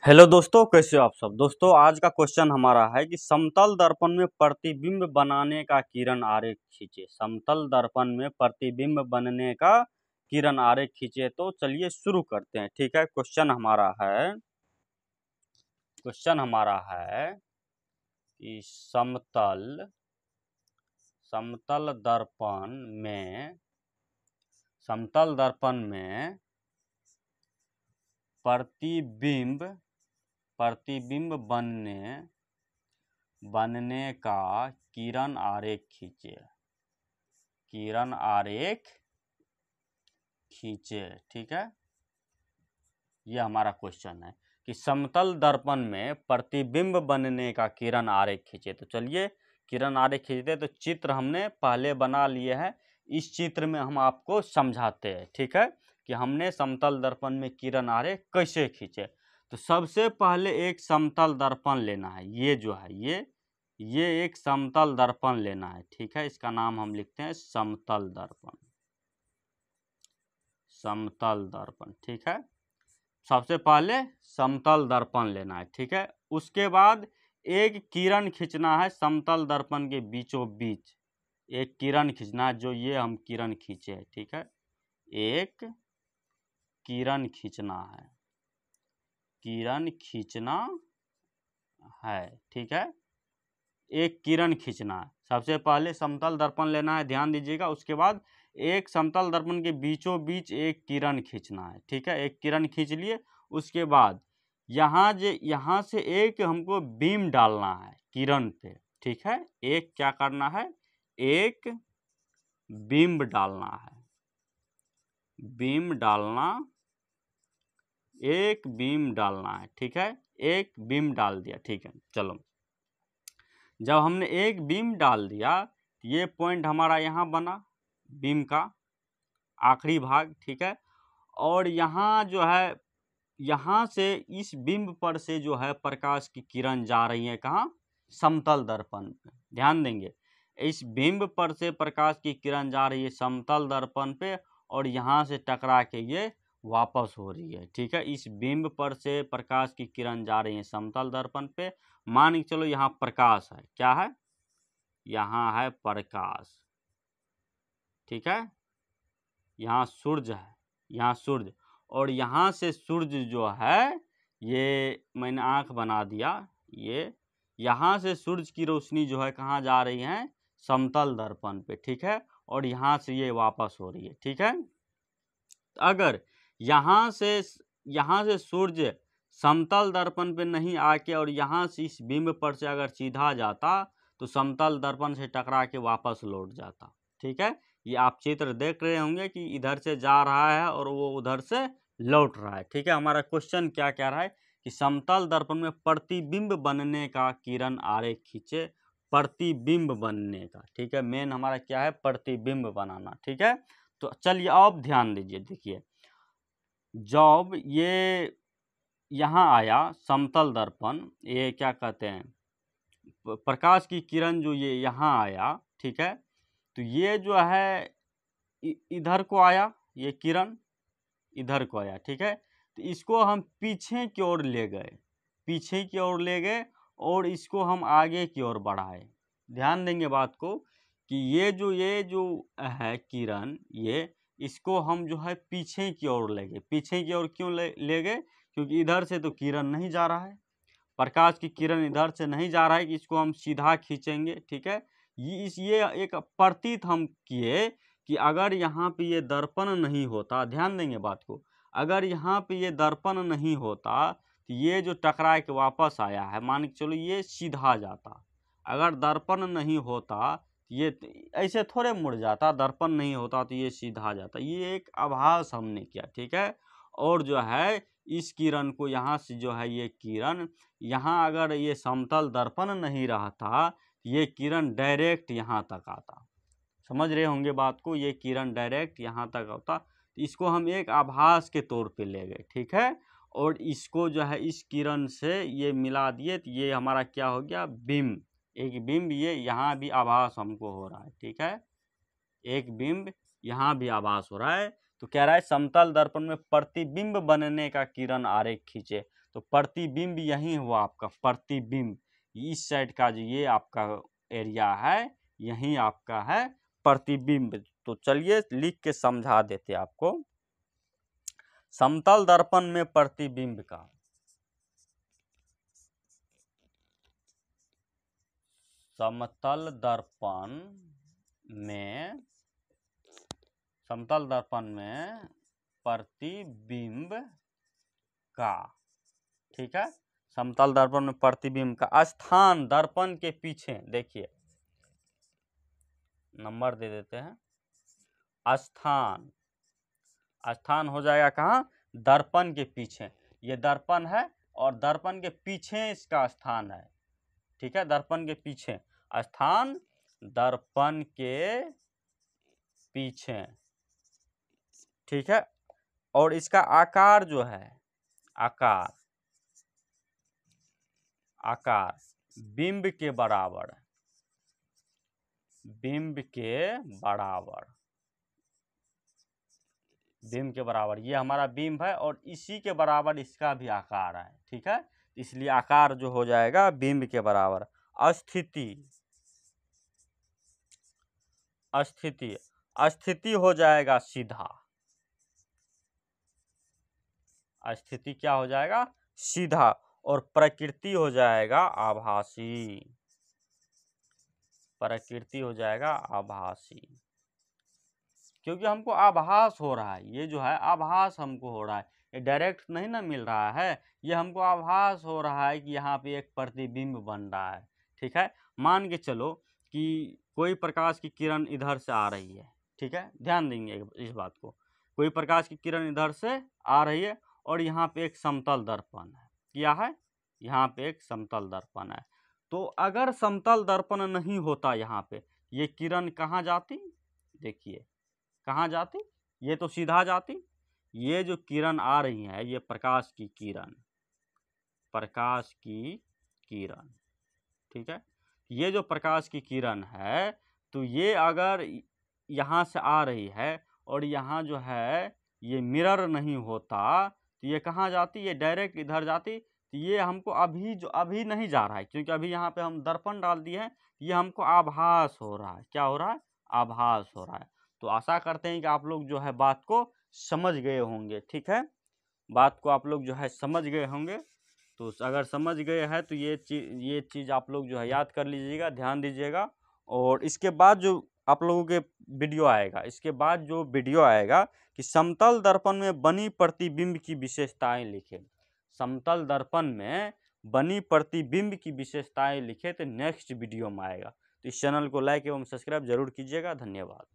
Hello दोस्तों, कैसे हो आप सब। दोस्तों आज का क्वेश्चन हमारा है कि समतल दर्पण में प्रतिबिंब बनाने का किरण आरेख खींचे। समतल दर्पण में प्रतिबिंब बनने का किरण आरेख खींचे। तो चलिए शुरू करते हैं। ठीक है, क्वेश्चन हमारा है कि समतल दर्पण में प्रतिबिंब बनने का किरण आरेख खींचे। ठीक है, ये हमारा क्वेश्चन है कि समतल दर्पण में प्रतिबिंब बनने का किरण आरेख खींचे। तो चलिए किरण आरेख खींचते। तो चित्र हमने पहले बना लिए हैं, इस चित्र में हम आपको समझाते हैं। ठीक है, कि हमने समतल दर्पण में किरण आरेख कैसे खींचे। तो सबसे पहले एक समतल दर्पण लेना है। ये जो है ये एक समतल दर्पण लेना है। ठीक है, इसका नाम हम लिखते हैं समतल दर्पण। ठीक है, सबसे पहले समतल दर्पण लेना है। ठीक है, उसके बाद एक किरण खींचना है समतल दर्पण के बीचों बीच। एक किरण खींचना है, जो ये हम किरण खींचे हैं। ठीक है, एक किरण खींचना है। ठीक है, एक किरण खींचना है। सबसे पहले समतल दर्पण लेना है, ध्यान दीजिएगा। उसके बाद एक समतल दर्पण के बीचों बीच एक किरण खींचना है। ठीक है, एक किरण खींच लिए। उसके बाद यहाँ से एक हमको बीम डालना है किरण पे। ठीक है, एक क्या करना है, एक बीम डालना है। एक बीम डालना है। ठीक है, एक बीम डाल दिया। ठीक है, चलो जब हमने एक बीम डाल दिया, ये पॉइंट हमारा यहाँ बना बीम का आखिरी भाग। ठीक है, और यहाँ जो है, यहाँ से इस बिंब पर से जो है प्रकाश की किरण जा रही है कहाँ, समतल दर्पण पे। ध्यान देंगे, इस बिंब पर से प्रकाश की किरण जा रही है समतल दर्पण पे, और यहाँ से टकरा के ये वापस हो रही है। ठीक है, इस बिंब पर से प्रकाश की किरण जा रही है समतल दर्पण पे। मान के चलो यहाँ प्रकाश है, क्या है, यहाँ है प्रकाश। ठीक है, यहाँ सूर्य है, यहाँ सूर्य, और यहाँ से सूर्य जो है, ये मैंने आंख बना दिया, ये यहाँ से सूर्य की रोशनी जो है कहाँ जा रही है, समतल दर्पण पे। ठीक है, और यहाँ से ये वापस हो रही है। ठीक है, अगर यहाँ से सूर्य समतल दर्पण पे नहीं आके और यहाँ से इस बिंब पर से अगर सीधा जाता, तो समतल दर्पण से टकरा के वापस लौट जाता। ठीक है, ये आप चित्र देख रहे होंगे कि इधर से जा रहा है और वो उधर से लौट रहा है। ठीक है, हमारा क्वेश्चन क्या कह रहा है कि समतल दर्पण में प्रतिबिंब बनने का किरण आरेख खींचे। प्रतिबिंब बनने का, ठीक है, मेन हमारा क्या है, प्रतिबिंब बनाना। ठीक है, तो चलिए अब ध्यान दीजिए। देखिए, जब ये यहाँ आया समतल दर्पण, ये क्या कहते हैं, प्रकाश की किरण जो ये यहाँ आया। ठीक है, तो ये जो है इधर को आया, ये किरण इधर को आया। ठीक है, तो इसको हम पीछे की ओर ले गए, और इसको हम आगे की ओर बढ़ाए। ध्यान देंगे बात को कि ये जो है किरण, ये इसको हम जो है पीछे की ओर ले गए। पीछे की ओर क्यों ले गए, क्योंकि इधर से तो किरण नहीं जा रहा है, प्रकाश की किरण इधर से नहीं जा रहा है कि इसको हम सीधा खींचेंगे। ठीक है, ये एक प्रतीत हम किए कि अगर यहाँ पे ये दर्पण नहीं होता, ध्यान देंगे बात को, अगर यहाँ पे ये दर्पण नहीं होता तो ये जो टकरा के वापस आया है, मान के चलो ये सीधा जाता। अगर दर्पण नहीं होता तो ये ऐसे थोड़े मुड़ जाता, दर्पण नहीं होता तो ये सीधा जाता। ये एक आभास हमने किया। ठीक है, और जो है इस किरण को यहाँ से जो है, ये किरण यहाँ, अगर ये समतल दर्पण नहीं रहता, ये किरण डायरेक्ट यहाँ तक आता। समझ रहे होंगे बात को, ये किरण डायरेक्ट यहाँ तक आता। तो इसको हम एक आभास के तौर पे ले गए। ठीक है, और इसको जो है इस किरण से ये मिला दिए, तो ये हमारा क्या हो गया, बिंब। एक बिंब ये यहाँ भी आभास हमको हो रहा है। ठीक है, एक बिंब यहाँ भी आभास हो रहा है। तो कह रहा है समतल दर्पण में प्रतिबिंब बनने का किरण आरेख खींचे। तो प्रतिबिंब यही हुआ आपका प्रतिबिंब, इस साइड का जो ये आपका एरिया है यही आपका है प्रतिबिंब। तो चलिए लिख के समझा देते आपको। समतल दर्पण में प्रतिबिंब का, समतल दर्पण में प्रतिबिंब का, ठीक है, समतल दर्पण में प्रतिबिंब का स्थान दर्पण के पीछे, देखिए नंबर दे देते हैं, स्थान हो जाएगा कहाँ, दर्पण के पीछे। ये दर्पण है और दर्पण के पीछे इसका स्थान है, ठीक है, दर्पण के पीछे स्थान, दर्पण के पीछे, ठीक है। और इसका आकार जो है, आकार बिंब के बराबर, बिंब के बराबर ये हमारा बिंब है और इसी के बराबर इसका भी आकार है, ठीक है, इसलिए आकार जो हो जाएगा बिंब के बराबर। स्थिति हो जाएगा सीधा, स्थिति क्या हो जाएगा, सीधा, और प्रकृति हो जाएगा आभासी, प्रकृति हो जाएगा आभासी, क्योंकि हमको आभास हो रहा है, ये जो है आभास हमको हो रहा है, ये डायरेक्ट नहीं ना मिल रहा है, ये हमको आभास हो रहा है कि यहाँ पे एक प्रतिबिंब बन रहा है, ठीक है। मान के चलो कि कोई प्रकाश की किरण इधर से आ रही है, ठीक है, ध्यान देंगे इस बात को, कोई प्रकाश की किरण इधर से आ रही है और यहाँ पे एक समतल दर्पण है, क्या है, यहाँ पे एक समतल दर्पण है। तो अगर समतल दर्पण नहीं होता यहाँ पे, ये किरण कहाँ जाती, देखिए कहाँ जाती, ये तो सीधा जाती, ये जो किरण आ रही है ये प्रकाश की किरण, ठीक है, ये जो प्रकाश की किरण है, तो ये अगर यहाँ से आ रही है और यहाँ जो है ये मिरर नहीं होता तो ये कहाँ जाती, ये डायरेक्ट इधर जाती। तो ये हमको अभी नहीं जा रहा है, क्योंकि अभी यहाँ पे हम दर्पण डाल दिए हैं, ये हमको आभास हो रहा है, क्या हो रहा है, आभास हो रहा है। तो आशा करते हैं कि आप लोग जो है बात को समझ गए होंगे, ठीक है, बात को आप लोग जो है समझ गए होंगे। तो अगर समझ गए हैं तो ये चीज़ आप लोग जो है याद कर लीजिएगा, ध्यान दीजिएगा। और इसके बाद जो आप लोगों के वीडियो आएगा, इसके बाद जो वीडियो आएगा कि समतल दर्पण में बनी प्रतिबिंब की विशेषताएं लिखें, समतल दर्पण में बनी प्रतिबिंब की विशेषताएं लिखे, तो नेक्स्ट वीडियो में आएगा। तो इस चैनल को लाइक एवं सब्सक्राइब जरूर कीजिएगा। धन्यवाद।